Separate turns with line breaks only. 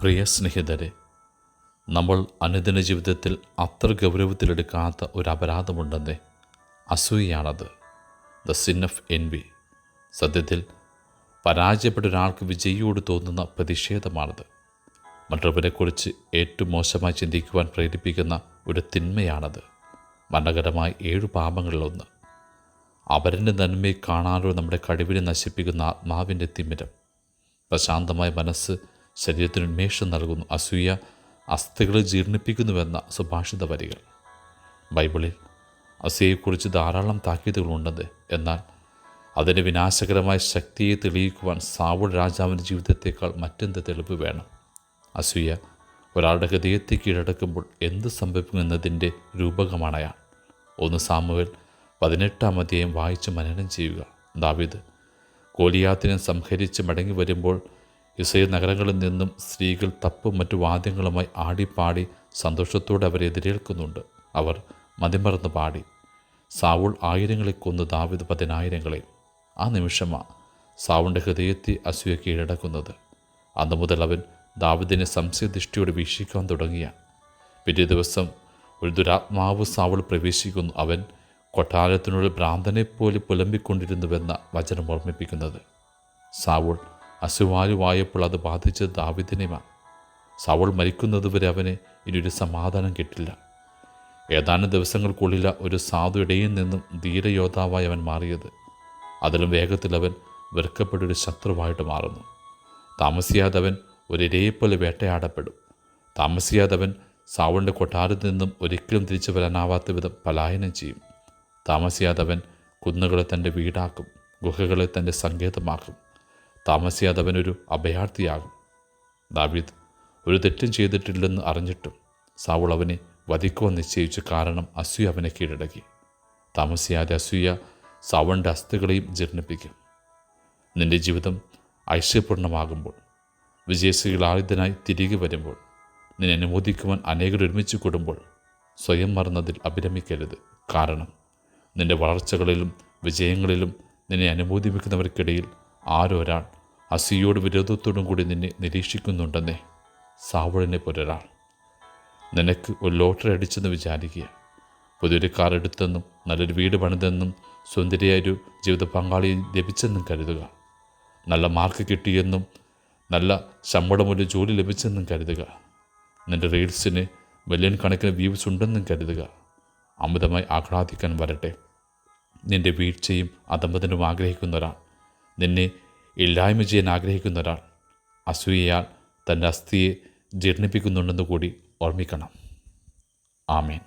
പ്രിയ സ്നേഹിതരെ, നമ്മൾ അനുദിന ജീവിതത്തിൽ അത്ര ഗൗരവത്തിലെടുക്കാത്ത ഒരു അപരാധമുണ്ടെന്നേ, അസൂയയാണത്. The sin of envy. സത്യത്തിൽ പരാജയപ്പെട്ട ഒരാൾക്ക് വിജയിയോട് തോന്നുന്ന പ്രതിഷേധമാണത്. മറ്റുള്ളവരെക്കുറിച്ച് ഏറ്റവും മോശമായി ചിന്തിക്കുവാൻ പ്രേരിപ്പിക്കുന്ന ഒരു തിന്മയാണത്. മരണകരമായ 7 പാപങ്ങളിലൊന്ന്. അവരൻ്റെ നന്മയെ കാണാനോ നമ്മുടെ കഴിവിനെ നശിപ്പിക്കുന്ന ആത്മാവിൻ്റെ തിമിരം. പ്രശാന്തമായ മനസ്സ് ശരീരത്തിന് ഉന്മേഷം നൽകുന്നു. അസൂയ അസ്ഥികളെ ജീർണിപ്പിക്കുന്നുവെന്ന സുഭാഷിത വരികൾ. ബൈബിളിൽ അസൂയയെക്കുറിച്ച് ധാരാളം താക്കീതുകളുണ്ടെന്ന്. എന്നാൽ അതിൻ്റെ വിനാശകരമായ ശക്തിയെ തെളിയിക്കുവാൻ സാവൂൾ രാജാവിൻ്റെ ജീവിതത്തേക്കാൾ മറ്റെന്ത് തെളിവ് വേണം? അസൂയ ഒരാളുടെ ഹൃദയത്തെ കീഴടക്കുമ്പോൾ എന്ത് സംഭവിക്കുമെന്നതിൻ്റെ രൂപകമാണ് അയാൾ. 1 സാമുവേൽ 18-ാം അധ്യായം വായിച്ച് മനനം ചെയ്യുക. ദാവീദ് ഗോലിയാത്തിനെ സംഹരിച്ച് മടങ്ങി വരുമ്പോൾ ഇസ്രായേൽ നഗരങ്ങളിൽ നിന്നും സ്ത്രീകൾ തപ്പും മറ്റു വാദ്യങ്ങളുമായി ആടിപ്പാടി സന്തോഷത്തോടെ അവരെ എതിരേൽക്കുന്നുണ്ട്. അവർ മതിമറന്ന് പാടി. സാവൂൾ 1000-ങ്ങളെ കൊന്നു, ദാവീദ് 10,000-ങ്ങളെ. ആ നിമിഷമാണ് സാവൂളിൻ്റെ ഹൃദയത്തെ അസൂയ കീഴടക്കുന്നത്. അന്നു മുതൽ അവൻ ദാവീദിനെ സംശയദൃഷ്ടിയോടെ വീക്ഷിക്കാൻ തുടങ്ങിയ. പിറ്റേ ദിവസം ഒരു ദുരാത്മാവ് സാവൂൾ പ്രവേശിക്കുന്നു. അവൻ കൊട്ടാരത്തിനുള്ളിൽ ഭ്രാന്തനെപ്പോലെ പുലമ്പിക്കൊണ്ടിരുന്നുവെന്ന വചനം ഓർമ്മിപ്പിക്കുന്നത്. സാവൂൾ അസുവായുവായപ്പോൾ അത് ബാധിച്ചത് ദാവീദിനെയുമാണ്. സാവൂൾ മരിക്കുന്നതുവരെ അവന് ഇനിയൊരു സമാധാനം കിട്ടില്ല. ഏതാനും ദിവസങ്ങൾക്കുള്ളിൽ ഒരു സാധു ഇടയിൽ നിന്നും ധീരയോദ്ധാവായി അവൻ മാറിയത്. അതിലും വേഗത്തിൽ അവൻ വെറുക്കപ്പെട്ടൊരു ശത്രുവായിട്ട് മാറുന്നു. താമസിയാതെ അവൻ ഒരു ഇരയെപ്പോലെ വേട്ടയാടപ്പെടും. താമസിയാതെ അവൻ സാവൂളിൻ്റെ കൊട്ടാരത്തിൽ നിന്നും ഒരിക്കലും തിരിച്ചു വരാനാവാത്ത വിധം പലായനം ചെയ്യും. താമസിയാതെ അവൻ കുന്നുകളെ തൻ്റെ വീടാക്കും, ഗുഹകളെ തൻ്റെ സങ്കേതമാക്കും. താമസിയാതെ അവനൊരു അഭയാർത്ഥിയാകും. ദാവീദ് ഒരു തെറ്റും ചെയ്തിട്ടില്ലെന്ന് അറിഞ്ഞിട്ടും സാവൂൾ അവനെ വധിക്കുവാൻ നിശ്ചയിച്ചു. കാരണം അസൂയ അവനെ കീഴടക്കി. താമസിയാതെ അസൂയ സാവൂളിൻ്റെ അസ്ഥികളെയും ജീർണിപ്പിക്കും. നിൻ്റെ ജീവിതം ഐശ്വര്യപൂർണ്ണമാകുമ്പോൾ, വിജയശ്രീലാളിതനായി തിരികെ വരുമ്പോൾ, നിന്നെ അനുമോദിക്കുവാൻ അനേകർ ഒരുമിച്ച് കൂടുമ്പോൾ സ്വയം മറന്നതിൽ അഭിരമിക്കരുത്. കാരണം നിൻ്റെ വളർച്ചകളിലും വിജയങ്ങളിലും നിന്നെ അനുമോദിപ്പിക്കുന്നവർക്കിടയിൽ ആരോ ഒരാൾ അസൂയയോട് വിരോധത്തോടും കൂടി നിന്നെ നിരീക്ഷിക്കുന്നുണ്ടെന്നേ. സാവൂളിനെ പോലൊരാൾ. നിനക്ക് ഒരു ലോട്ടറി അടിച്ചെന്ന് വിചാരിക്കുക. പുതിയൊരു കാർ എടുത്തെന്നും നല്ലൊരു വീട് പണിതെന്നും സുന്ദരിയായൊരു ജീവിത പങ്കാളിയെ ലഭിച്ചെന്നും കരുതുക. നല്ല മാർക്ക് കിട്ടിയെന്നും നല്ല ശമ്പളമൊരു ജോലി ലഭിച്ചെന്നും കരുതുക. നിൻ്റെ റീൽസിന് മില്യൺ കണക്കിന് വ്യൂസ് ഉണ്ടെന്നും കരുതുക. അമിതമായി ആഹ്ലാദിക്കാൻ വരട്ടെ. നിൻ്റെ വീഴ്ചയും അധമതനും ആഗ്രഹിക്കുന്ന ഒരാൾ, നിന്നെ ഇല്ലായ്മ ചെയ്യാൻ ആഗ്രഹിക്കുന്ന ഒരാൾ അസൂയയാൽ തൻ്റെ അസ്ഥിയെ ജീർണിപ്പിക്കുന്നുണ്ടെന്ന് കൂടി ഓർമ്മിക്കണം. ആമേൻ.